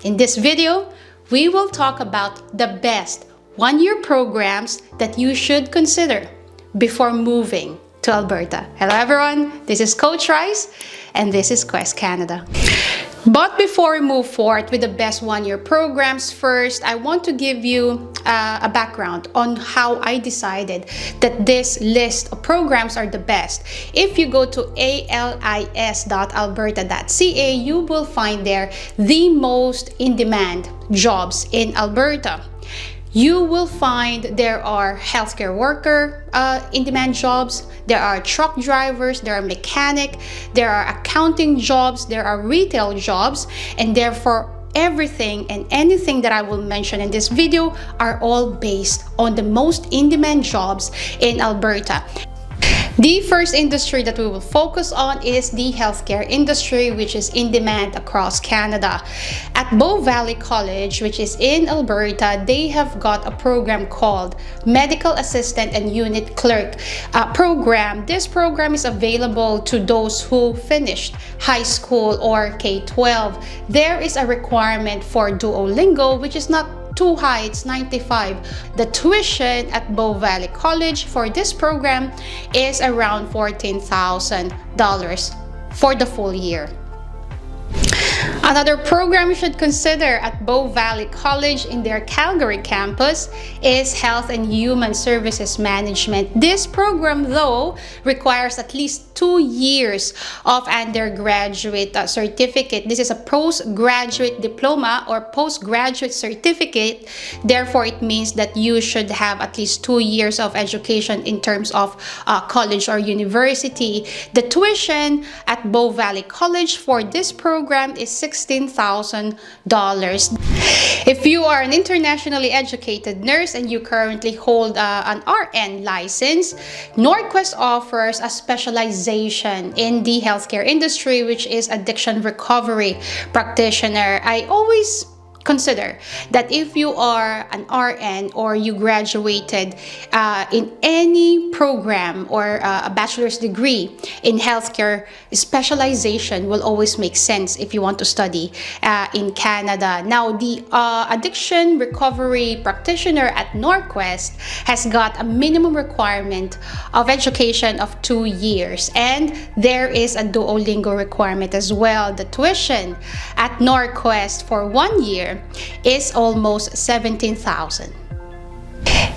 In this video, we will talk about the best one-year programs that you should consider before moving to Alberta. Hello everyone, this is Coach Rice and this is Quest Canada. But before we move forward with the best one-year programs, first I want to give you a background on how I decided that this list of programs are the best. If you go to alis.alberta.ca, you will find there the most in-demand jobs in Alberta. You will find there are healthcare worker in-demand jobs, there are truck drivers, there are mechanic, there are accounting jobs, there are retail jobs, and therefore everything and anything that I will mention in this video are all based on the most in-demand jobs in Alberta. The first industry that we will focus on is the healthcare industry, which is in demand across Canada. At Bow Valley College, which is in Alberta, they have got a program called Medical Assistant and Unit Clerk program. This program is available to those who finished high school or K-12. There is a requirement for Duolingo, which is not too high, it's 95. The tuition at Bow Valley College for this program is around $14,000 for the full year. Another program you should consider at Bow Valley College in their Calgary campus is Health and Human Services Management. This program, though, requires at least 2 years of undergraduate certificate. This is a postgraduate diploma or postgraduate certificate. Therefore, it means that you should have at least 2 years of education in terms of college or university. The tuition at Bow Valley College for this program is $16,000. If you are an internationally educated nurse and you currently hold an RN license, Norquest offers a specialization in the healthcare industry, which is addiction recovery practitioner. I always consider that if you are an RN or you graduated in any program or a bachelor's degree in healthcare, specialization will always make sense if you want to study in Canada. Now, the addiction recovery practitioner at Norquest has got a minimum requirement of education of 2 years, and there is a Duolingo requirement as well. The tuition at Norquest for 1 year is almost $17,000.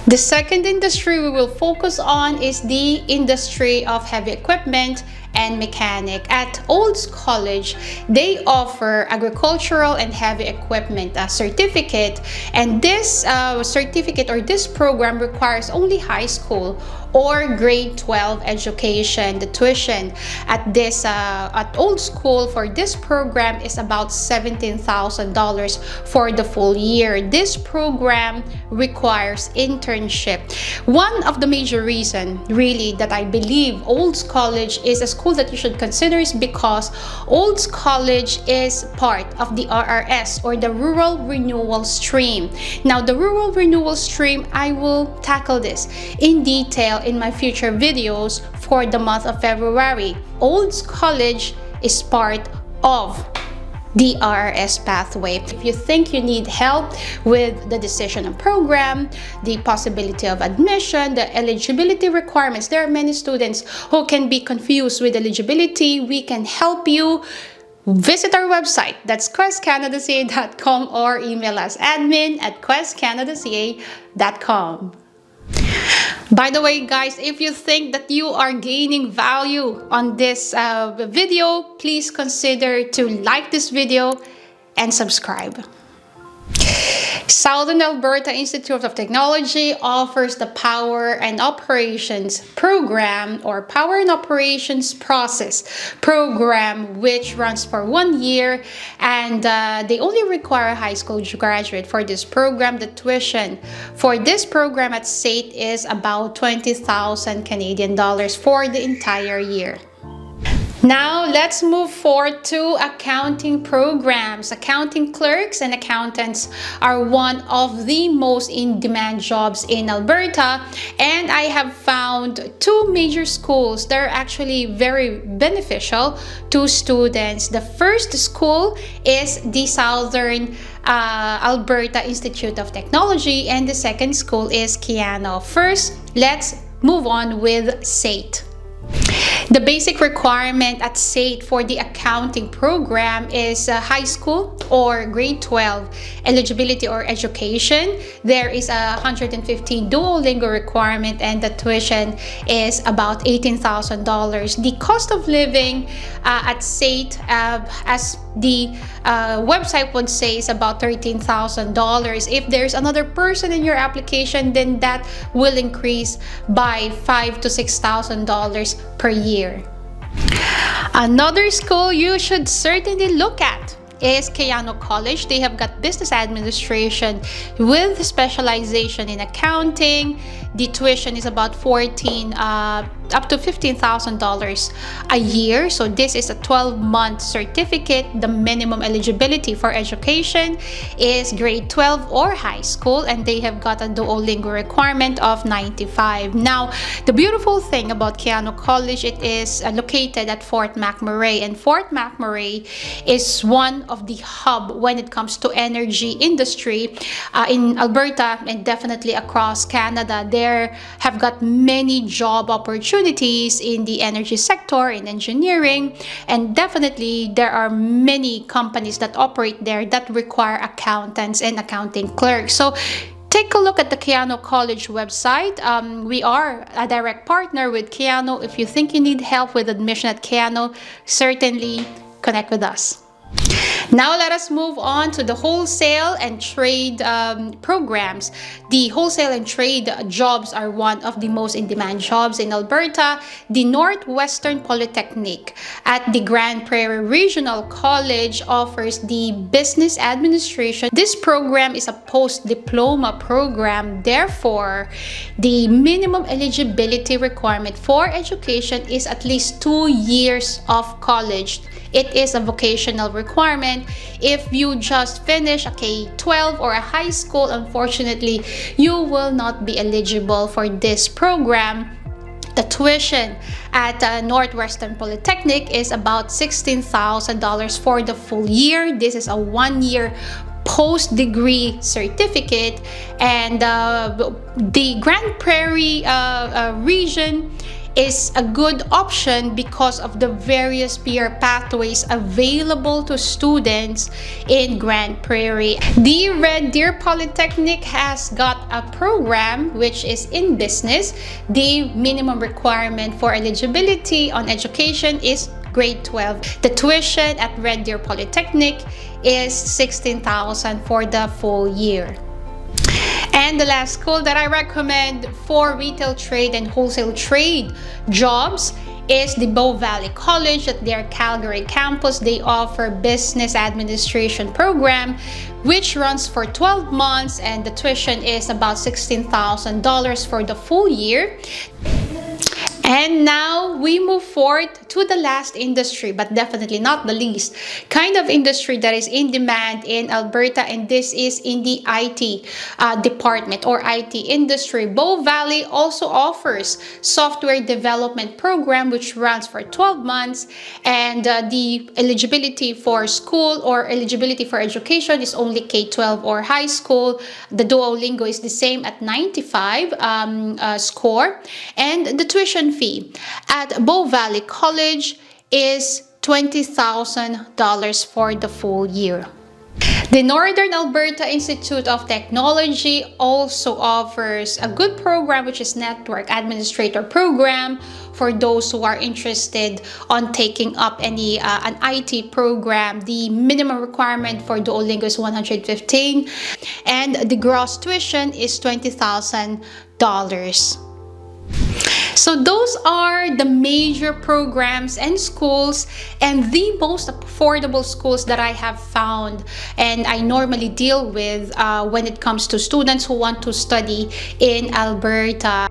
The second industry we will focus on is the industry of heavy equipment and mechanic. At Olds College, they offer agricultural and heavy equipment certificate, and this certificate or this program requires only high school or grade 12 education. The tuition at this at Old School for this program is about $17,000 for the full year. This program requires internship. One of the major reasons really that I believe Olds College is a school that you should consider is because Olds College is part of the RRS or the Rural Renewal Stream. Now, the Rural Renewal Stream, I will tackle this in detail in my future videos for the month of February. Olds College is part of the RRS pathway. If you think you need help with the decision and program, the possibility of admission, the eligibility requirements, there are many students who can be confused with eligibility. We can help you. Visit our website, that's questcanadaca.com, or email us admin@questcanadaca.com. By the way, guys, if you think that you are gaining value on this video, please consider to like this video and subscribe. Southern Alberta Institute of Technology offers the Power and Operations program or Power and Operations Process program, which runs for 1 year, and they only require a high school graduate for this program. The tuition for this program at SAIT is about 20,000 Canadian dollars for the entire year. Now, let's move forward to accounting programs. Accounting clerks and accountants are one of the most in-demand jobs in Alberta, and I have found two major schools that are actually very beneficial to students. The first school is the Southern Alberta Institute of Technology, and the second school is Keano. First, let's move on with SAIT. The basic requirement at SAIT for the accounting program is high school or grade 12 eligibility or education. There is a 115 Duolingo requirement, and the tuition is about $18,000. The cost of living at SAIT, as the website would say, is about $13,000. If there's another person in your application, then that will increase by $5,000 to $6,000 per year. Another school you should certainly look at is Keano College. They have got business administration with specialization in accounting. The tuition is about up to $15,000 a year. So this is a 12-month certificate. The minimum eligibility for education is grade 12 or high school, and they have got a Duolingo requirement of 95. Now, the beautiful thing about Keano College, it is located at Fort McMurray, and Fort McMurray is one of the hub when it comes to energy industry in Alberta and definitely across Canada. There have got many job opportunities in the energy sector, in engineering, and definitely there are many companies that operate there that require accountants and accounting clerks. So take a look at the Keano College website. We are a direct partner with Keano. If you think you need help with admission at Keano, certainly connect with us. Now let us move on to the wholesale and trade programs. The wholesale and trade jobs are one of the most in-demand jobs in Alberta. The Northwestern Polytechnic at the Grand Prairie Regional College offers the business administration. This program is a post-diploma program. Therefore, the minimum eligibility requirement for education is at least 2 years of college. It is a vocational requirement. If you just finish a K-12 or a high school, unfortunately, you will not be eligible for this program. The tuition at Northwestern Polytechnic is about $16,000 for the full year. This is a 1-year post-degree certificate, and the Grand Prairie region is a good option because of the various peer pathways available to students in Grand Prairie. The Red Deer Polytechnic has got a program which is in business. The minimum requirement for eligibility on education is grade 12. The tuition at Red Deer Polytechnic is $16,000 for the full year. And the last school that I recommend for retail trade and wholesale trade jobs is the Bow Valley College at their Calgary campus. They offer business administration program which runs for 12 months, and the tuition is about $16,000 for the full year. And now we move forward to the last industry, but definitely not the least, kind of industry that is in demand in Alberta, and this is in the IT department or IT industry. Bow Valley also offers software development program which runs for 12 months, and the eligibility for school or eligibility for education is only K-12 or high school. The Duolingo is the same at 95 score, and the tuition fee at Bow Valley College is $20,000 for the full year. The Northern Alberta Institute of Technology also offers a good program which is Network Administrator program for those who are interested on taking up any an IT program. The minimum requirement for Duolingo is 115, and the gross tuition is $20,000. So those are the major programs and schools and the most affordable schools that I have found and I normally deal with when it comes to students who want to study in Alberta.